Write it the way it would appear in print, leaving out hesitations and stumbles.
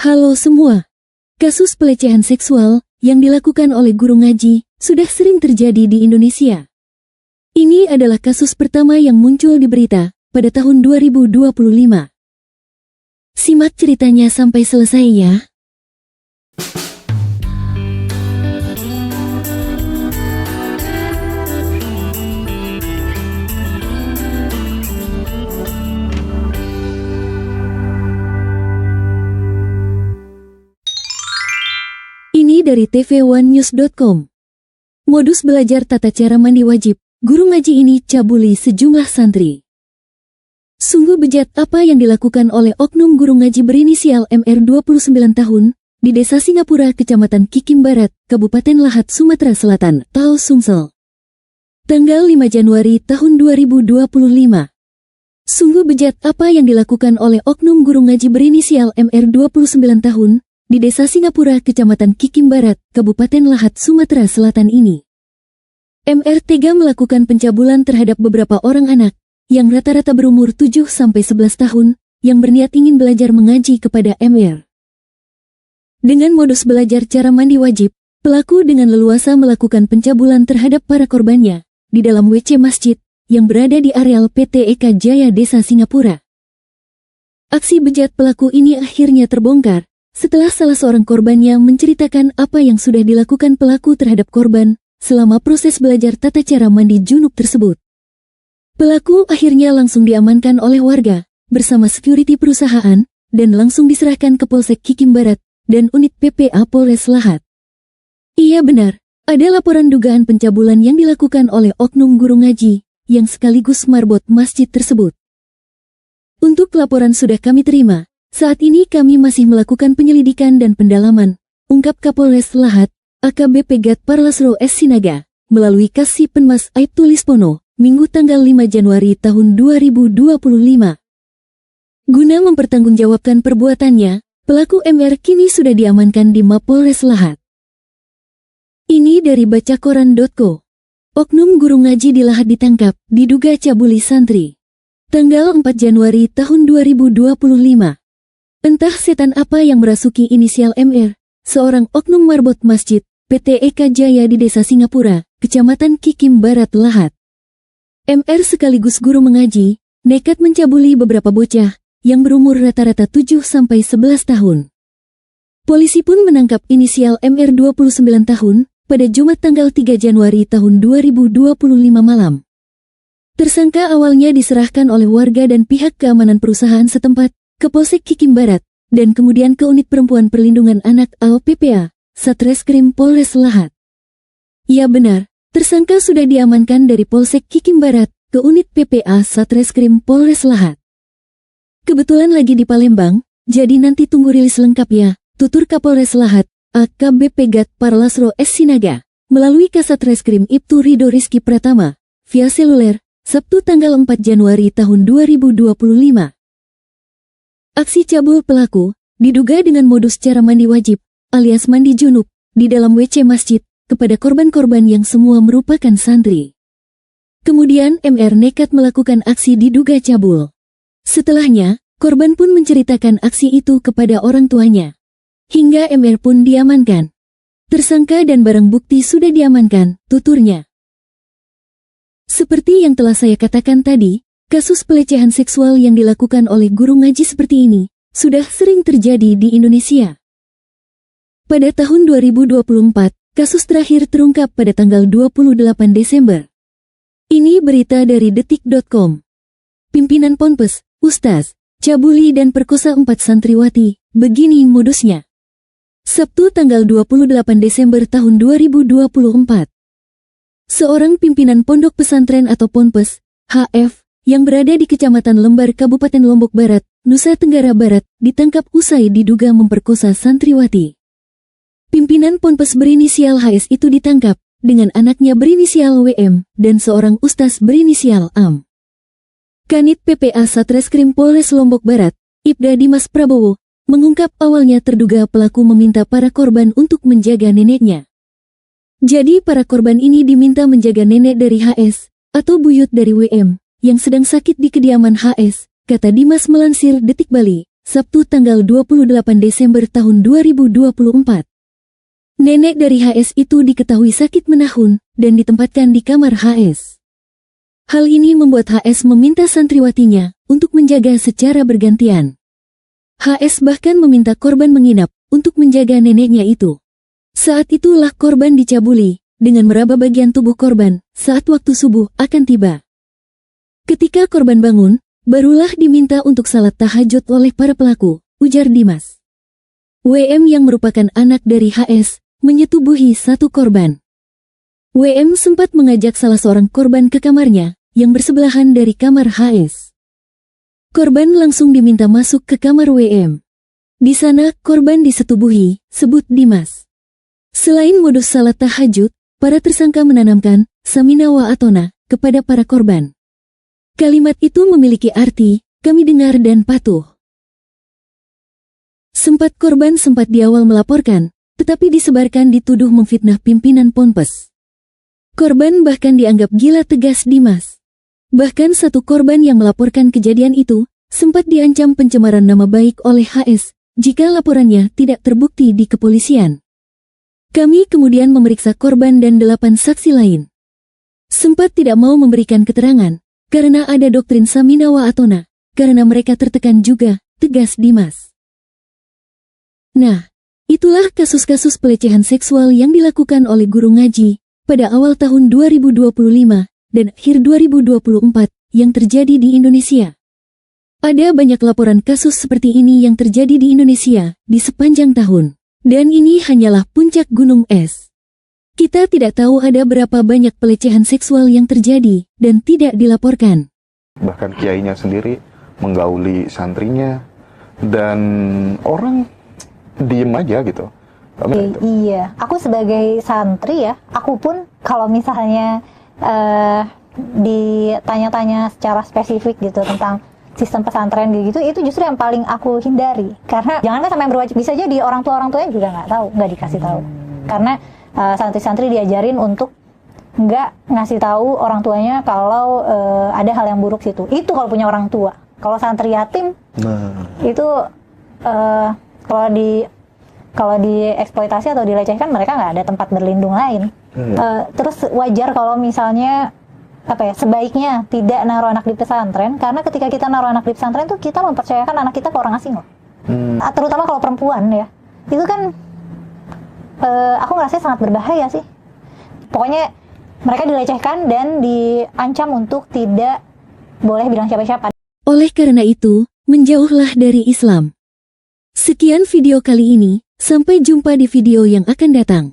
Halo semua. Kasus pelecehan seksual yang dilakukan oleh guru ngaji sudah sering terjadi di Indonesia. Ini adalah kasus pertama yang muncul di berita pada tahun 2025. Simak ceritanya sampai selesai ya. Ini dari tv1news.com. Modus belajar tata cara mandi wajib, guru ngaji ini cabuli sejumlah santri. Sungguh bejat apa yang dilakukan oleh oknum guru ngaji berinisial MR 29 tahun, di Desa Singapura, Kecamatan Kikim Barat, Kabupaten Lahat, Sumatera Selatan, Tao Sumsel. Tanggal 5 Januari tahun 2025. Sungguh bejat apa yang dilakukan oleh oknum guru ngaji berinisial MR 29 tahun, di Desa Singapura, Kecamatan Kikim Barat, Kabupaten Lahat, Sumatera Selatan ini. MR tega melakukan pencabulan terhadap beberapa orang anak, yang rata-rata berumur 7-11 tahun, yang berniat ingin belajar mengaji kepada MR. Dengan modus belajar cara mandi wajib, pelaku dengan leluasa melakukan pencabulan terhadap para korbannya, di dalam WC masjid, yang berada di areal PT Eka Jaya Desa Singapura. Aksi bejat pelaku ini akhirnya terbongkar, setelah salah seorang korbannya menceritakan apa yang sudah dilakukan pelaku terhadap korban selama proses belajar tata cara mandi junub tersebut. Pelaku akhirnya langsung diamankan oleh warga bersama security perusahaan dan langsung diserahkan ke Polsek Kikim Barat dan unit PPA Polres Lahat. Iya benar, ada laporan dugaan pencabulan yang dilakukan oleh oknum guru ngaji yang sekaligus marbot masjid tersebut. Untuk laporan sudah kami terima. Saat ini kami masih melakukan penyelidikan dan pendalaman, ungkap Kapolres Lahat, AKBP Gat Parlasro S. Sinaga, melalui Kasih Penmas Aibtu Lispono, Minggu tanggal 5 Januari tahun 2025. Guna mempertanggungjawabkan perbuatannya, pelaku MR kini sudah diamankan di Mapolres Lahat. Ini dari bacakoran.co. Oknum guru ngaji di Lahat ditangkap, diduga cabuli santri. Tanggal 4 Januari tahun 2025. Entah setan apa yang merasuki inisial MR, seorang oknum marbot masjid, PT Eka Jaya di Desa Singapura, Kecamatan Kikim Barat Lahat. MR sekaligus guru mengaji, nekat mencabuli beberapa bocah, yang berumur rata-rata 7-11 tahun. Polisi pun menangkap inisial MR 29 tahun, pada Jumat tanggal 3 Januari tahun 2025 malam. Tersangka awalnya diserahkan oleh warga dan pihak keamanan perusahaan setempat, ke Polsek Kikim Barat, dan kemudian ke Unit Perempuan Perlindungan Anak atau PPA, Satreskrim Polres Lahat. Ya benar, tersangka sudah diamankan dari Polsek Kikim Barat, ke Unit PPA Satreskrim Polres Lahat. Kebetulan lagi di Palembang, jadi nanti tunggu rilis lengkap ya, tutur Kapolres Lahat, AKBP Gat Parlasro S. Sinaga, melalui Kasatreskrim Ibtu Ridho Rizky Pratama, via seluler, Sabtu tanggal 4 Januari tahun 2025. Aksi cabul pelaku, diduga dengan modus cara mandi wajib, alias mandi junub, di dalam WC masjid, kepada korban-korban yang semua merupakan santri. Kemudian MR nekat melakukan aksi diduga cabul. Setelahnya, korban pun menceritakan aksi itu kepada orang tuanya. Hingga MR pun diamankan. Tersangka dan barang bukti sudah diamankan, tuturnya. Seperti yang telah saya katakan tadi, kasus pelecehan seksual yang dilakukan oleh guru ngaji seperti ini sudah sering terjadi di Indonesia. Pada tahun 2024, kasus terakhir terungkap pada tanggal 28 Desember. Ini berita dari detik.com. Pimpinan Ponpes, Ustaz, cabuli dan perkosa 4 santriwati, begini modusnya. Sabtu tanggal 28 Desember tahun 2024. Seorang pimpinan pondok pesantren atau Ponpes, HF, yang berada di Kecamatan Lembar, Kabupaten Lombok Barat, Nusa Tenggara Barat, ditangkap usai diduga memperkosa santriwati. Pimpinan Ponpes berinisial HS itu ditangkap, dengan anaknya berinisial WM, dan seorang ustaz berinisial AM. Kanit PPA Satreskrim Polres Lombok Barat, Ibda Dimas Prabowo, mengungkap awalnya terduga pelaku meminta para korban untuk menjaga neneknya. Jadi para korban ini diminta menjaga nenek dari HS, atau buyut dari WM, yang sedang sakit di kediaman HS, kata Dimas melansir Detik Bali, Sabtu tanggal 28 Desember tahun 2024. Nenek dari HS itu diketahui sakit menahun dan ditempatkan di kamar HS. Hal ini membuat HS meminta santriwatinya untuk menjaga secara bergantian. HS bahkan meminta korban menginap untuk menjaga neneknya itu. Saat itulah korban dicabuli dengan meraba bagian tubuh korban saat waktu subuh akan tiba. Ketika korban bangun, barulah diminta untuk salat tahajud oleh para pelaku, ujar Dimas. WM yang merupakan anak dari HS menyetubuhi satu korban. WM sempat mengajak salah seorang korban ke kamarnya yang bersebelahan dari kamar HS. Korban langsung diminta masuk ke kamar WM. Di sana korban disetubuhi, sebut Dimas. Selain modus salat tahajud, para tersangka menanamkan samina wa atona kepada para korban. Kalimat itu memiliki arti, kami dengar dan patuh. Korban sempat di awal melaporkan, tetapi disebarkan dituduh memfitnah pimpinan Ponpes. Korban bahkan dianggap gila, tegas Dimas. Bahkan satu korban yang melaporkan kejadian itu, sempat diancam pencemaran nama baik oleh HS, jika laporannya tidak terbukti di kepolisian. Kami kemudian memeriksa korban dan 8 saksi lain. Sempat tidak mau memberikan keterangan, karena ada doktrin samina wa atona, karena mereka tertekan juga, tegas Dimas. Nah, itulah kasus-kasus pelecehan seksual yang dilakukan oleh guru ngaji pada awal tahun 2025 dan akhir 2024 yang terjadi di Indonesia. Ada banyak laporan kasus seperti ini yang terjadi di Indonesia di sepanjang tahun, dan ini hanyalah puncak gunung es. Kita tidak tahu ada berapa banyak pelecehan seksual yang terjadi dan tidak dilaporkan. Bahkan kiainya sendiri menggauli santrinya dan orang diem aja gitu. Iya, aku sebagai santri ya, aku pun kalau misalnya ditanya-tanya secara spesifik gitu tentang sistem pesantren gitu, itu justru yang paling aku hindari. Karena jangankan sampai berwajib, bisa jadi orang tuanya juga nggak tahu, nggak dikasih tahu. Karena santri-santri diajarin untuk nggak ngasih tahu orang tuanya kalau ada hal yang buruk situ. Itu kalau punya orang tua. Kalau santri yatim, itu kalau dieksploitasi atau dilecehkan, mereka nggak ada tempat berlindung lain. Terus wajar kalau misalnya sebaiknya tidak naruh anak di pesantren, karena ketika kita naruh anak di pesantren tuh kita mempercayakan anak kita ke orang asing loh. Terutama kalau perempuan ya, itu kan aku ngerasa sangat berbahaya sih. Pokoknya mereka dilecehkan dan diancam untuk tidak boleh bilang siapa-siapa. Oleh karena itu, menjauhlah dari Islam. Sekian video kali ini, sampai jumpa di video yang akan datang.